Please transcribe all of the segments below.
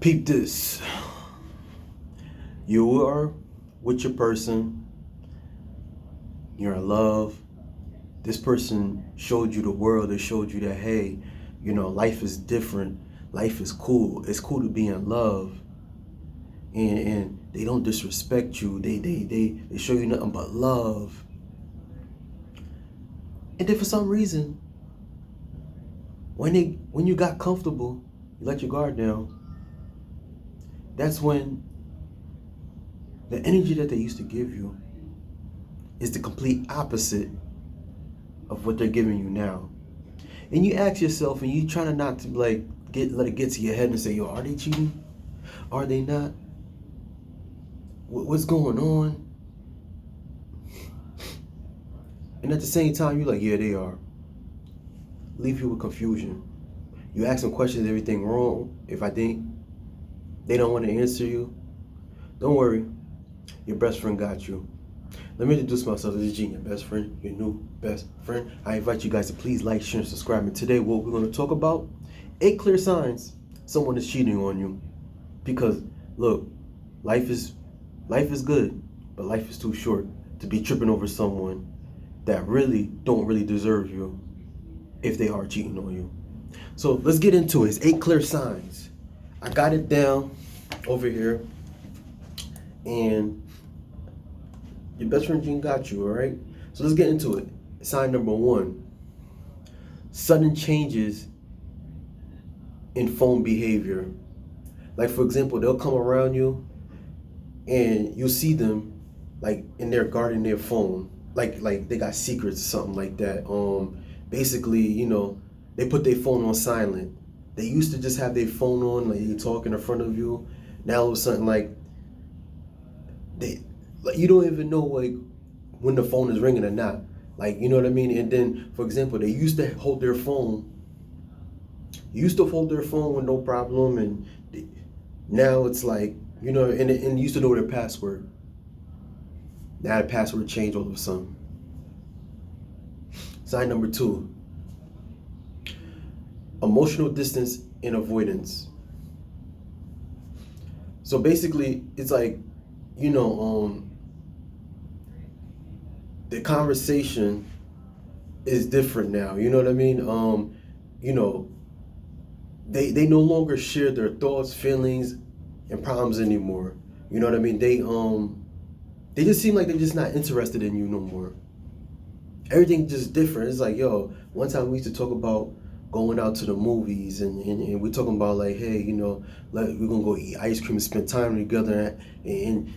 Peep this. You are with your person, you're in love. This person showed you the world. They showed you that, hey, life is different. Life is cool. It's cool to be in love. And they don't disrespect you. They show you nothing but love. And then for some reason, when you got comfortable, you let your guard down. That's when the energy that they used to give you is the complete opposite of what they're giving you now. And you ask yourself, and you try to not to let it get to your head and say, yo, are they cheating? Are they not? What's going on? And at the same time, you're like, yeah, they are. Leave you with confusion. You ask them questions, everything wrong. If I think they don't want to answer you, don't worry. Your best friend got you. Let me introduce myself. This is Gene, your best friend, your new best friend. I invite you guys to please like, share, and subscribe. And today, what we're going to talk about, 8 clear signs someone is cheating on you. Because, look, life is good, but life is too short to be tripping over someone that don't really deserve you if they are cheating on you. So let's get into it. It's 8 clear signs. I got it down over here, and your best friend Gene got you, all right? So let's get into it. Sign number 1, sudden changes in phone behavior. Like, for example, they'll come around you and you'll see them like in there guarding their phone. Like they got secrets or something like that. Basically, they put their phone on silent. They used to just have their phone on, like you talking in front of you. Now all of a sudden, you don't even know when the phone is ringing or not. Like, you know what I mean? And then, for example, they used to hold their phone. With no problem, and now it's like, and used to know their password. Now the password changed all of a sudden. Sign number 2, emotional distance and avoidance. So basically, it's like, the conversation is different now. You know what I mean? They no longer share their thoughts, feelings, and problems anymore. You know what I mean? They just seem like they're just not interested in you no more. Everything's just different. It's like, yo, one time we used to talk about going out to the movies, and we're talking about like, hey, we're gonna go eat ice cream and spend time together, and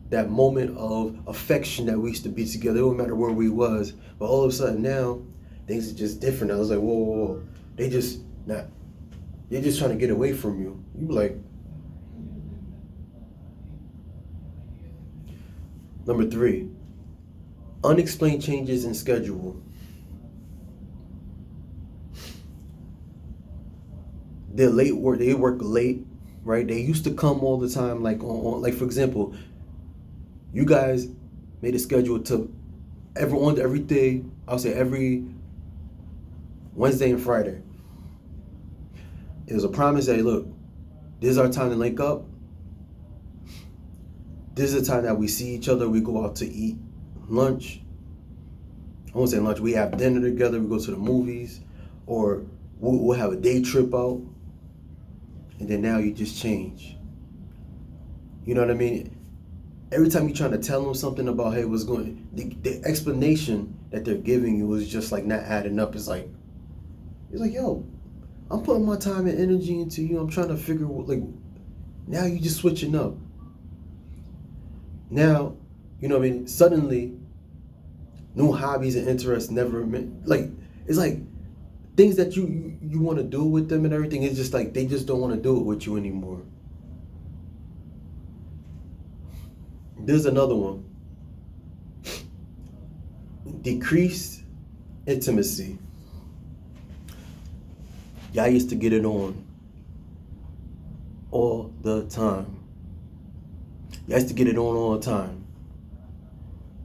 that moment of affection that we used to be together. It don't matter where we was, but all of a sudden now things are just different. I was like, whoa. They're just trying to get away from you. You be like, number 3, unexplained changes in schedule. They work late, right? They used to come all the time, like for example, you guys made a schedule to every day, I'll say every Wednesday and Friday. It was a promise that, look, this is our time to link up. This is the time that we see each other. We go out to eat lunch. I won't say lunch. We have dinner together. We go to the movies, or we'll have a day trip out. And then now you just change. You know what I mean? Every time you're trying to tell them something about, hey, what's going, the explanation that they're giving you is just like not adding up. It's like, yo, I'm putting my time and energy into you. I'm trying to figure now you just switching up. Now, suddenly new hobbies and interests never meant, it's like things that you want to do with them and everything. It's just like they just don't want to do it with you anymore. There's another one. Decreased intimacy. Y'all used to get it on all the time. Y'all used to get it on all the time.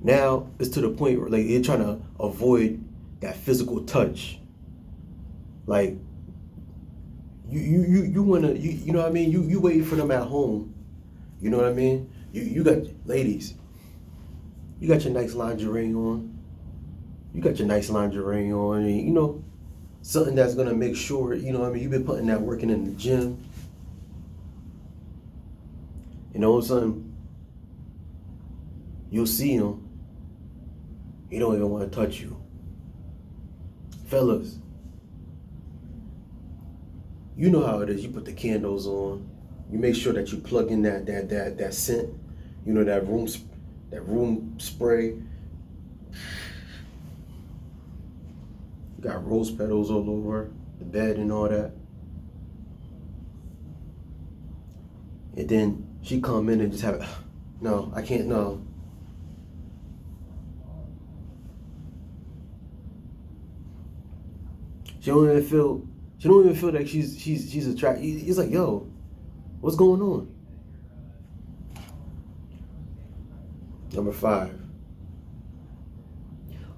Now it's to the point where you're trying to avoid that physical touch. Like, You wanna, you know what I mean? You wait for them at home. You know what I mean? You got, ladies, you got your nice lingerie on. You got your nice lingerie on, and you know, something that's gonna make sure, you know what I mean, you've been putting that working in the gym. And all of a sudden, you'll see him, he don't even want to touch you. Fellas, you know how it is. You put the candles on. You make sure that you plug in that scent, you know, that room spray. You got rose petals all over the bed and all that. And then she come in and just have it. No, I can't. No. She don't even feel like she's attracted. He's like, yo, what's going on? Number 5,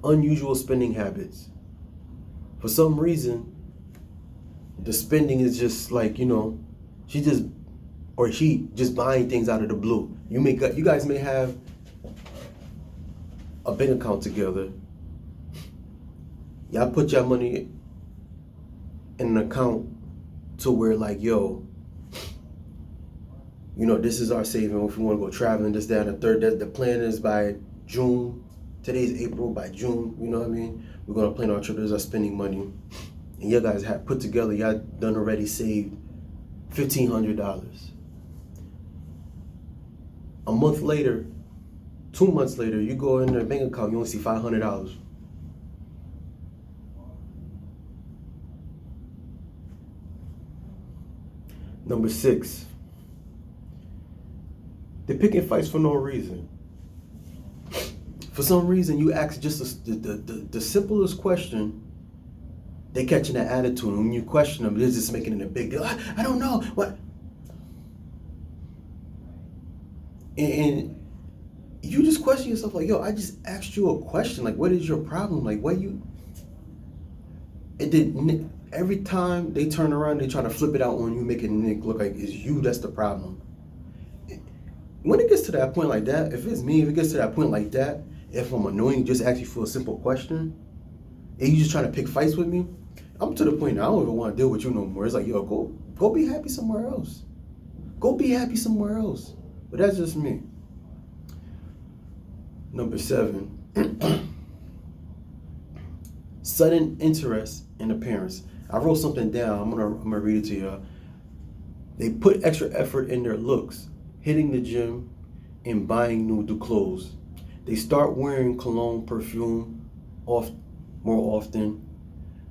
unusual spending habits. For some reason, the spending is just like, you know, she just buying things out of the blue. You guys may have a bank account together. Y'all put your money in an account to where, like, yo, you know, this is our saving if we want to go traveling, this, that, and the third. The plan is by June. Today's April. By June, you know what I mean? We're going to plan our trip. There's our spending money. And you guys have put together, y'all done already saved $1,500. A month later, 2 months later, you go in their bank account, you only see $500. Number 6, they're picking fights for no reason. For some reason, you ask just the simplest question, they catching that attitude. And when you question them, they're just making it a big deal. I don't know what. And you just question yourself like, yo, I just asked you a question. Like, what is your problem? Like, what you? It did. Every time they turn around, they try to flip it out on you, making it look like it's you that's the problem. When it gets to that point like that, if it's me, if it gets to that point like that, if I'm annoying, just ask you for a simple question, and you just trying to pick fights with me, I'm to the point now I don't even want to deal with you no more. It's like, yo, go be happy somewhere else. Go be happy somewhere else. But that's just me. Number 7, sudden interest in appearance. I wrote something down. I'm gonna read it to y'all. They put extra effort in their looks, hitting the gym and buying new clothes. They start wearing cologne, perfume more often.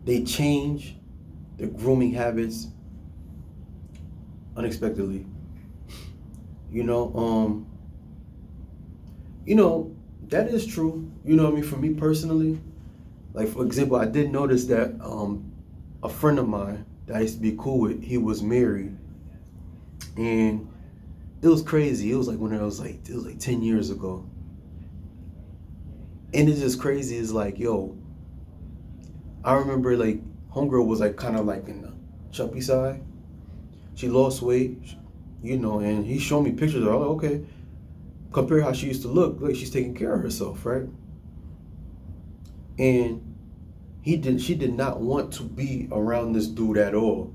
They change their grooming habits unexpectedly. You know, that is true. You know what I mean? For me personally, like, for example, I did notice that a friend of mine that I used to be cool with, he was married, and it was crazy. It was like when it was like 10 years ago. And it's just crazy. It's like, yo, I remember like homegirl was like kind of like in the chubby side. She lost weight, you know, and he showed me pictures of her. I'm like, okay, compare how she used to look, like she's taking care of herself, right? And she did not want to be around this dude at all.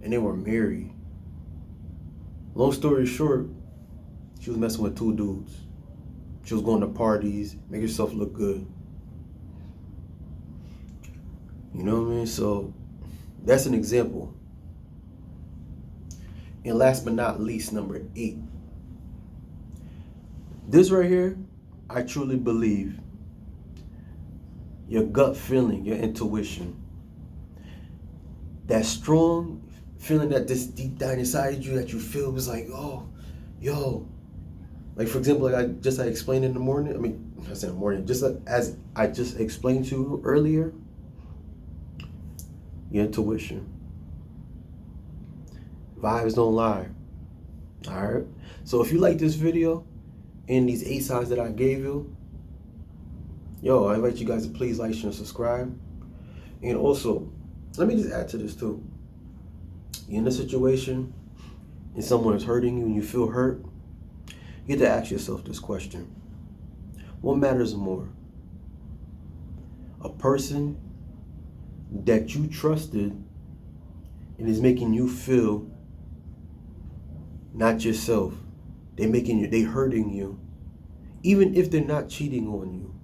And they were married. Long story short, she was messing with 2 dudes. She was going to parties, make herself look good. You know what I mean? So that's an example. And last but not least, number 8. This right here, I truly believe your gut feeling, your intuition, that strong feeling that this deep down inside you that you feel is like, oh, yo. Like, for example, like I explained in the morning. I mean, I said in the morning, just as I just explained to you earlier, your intuition. Vibes don't lie. All right. So if you like this video and these 8 signs that I gave you, yo, I invite you guys to please like, share, and subscribe. And also, let me just add to this too. You're in a situation and someone is hurting you and you feel hurt, you get to ask yourself this question. What matters more? A person that you trusted and is making you feel not yourself. They hurting you. Even if they're not cheating on you.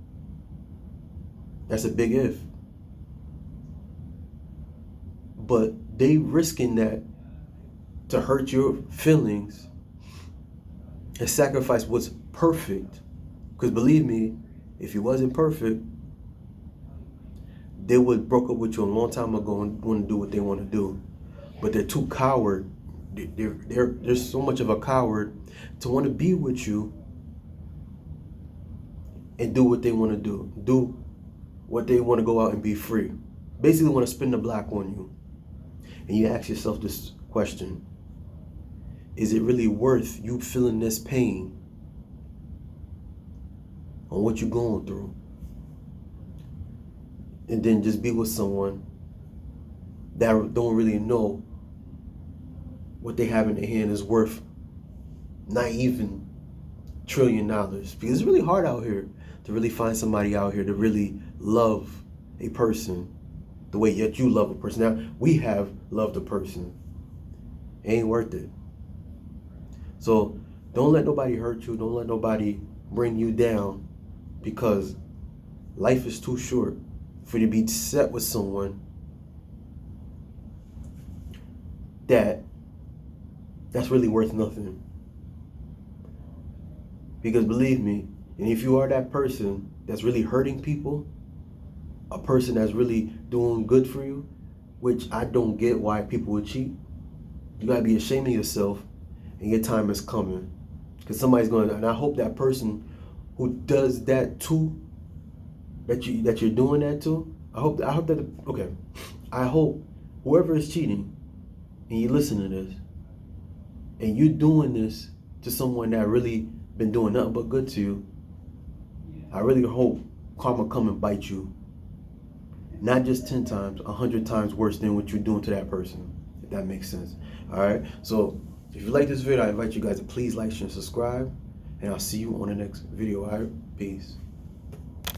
That's a big if. But they risking that to hurt your feelings and sacrifice what's perfect. Because believe me, if it wasn't perfect, they would broke up with you a long time ago and want to do what they want to do. But they're too coward. They're so much of a coward to want to be with you and do what they want to do. Do what they want to go out and be free. Basically want to spin the block on you. And you ask yourself this question. Is it really worth you feeling this pain on what you're going through? And then just be with someone that don't really know what they have in their hand is worth not even $1 trillion. Because it's really hard out here to really find somebody out here to really love a person the way that you love a person. Now, we have loved a person. It ain't worth it. So don't let nobody hurt you. Don't let nobody bring you down, because life is too short for you to be set with someone that's really worth nothing. Because believe me, and if you are that person that's really hurting people, a person that's really doing good for you, which I don't get why people would cheat, you gotta be ashamed of yourself, and your time is coming. Because somebody's gonna, and I hope that person who does that too, that you're doing that to, I hope whoever is cheating and you listen to this and you're doing this to someone that really been doing nothing but good to you, I really hope karma come and bite you. Not just 10 times, 100 times worse than what you're doing to that person, if that makes sense. All right, so if you like this video, I invite you guys to please like, share, and subscribe, and I'll see you on the next video. All right, peace.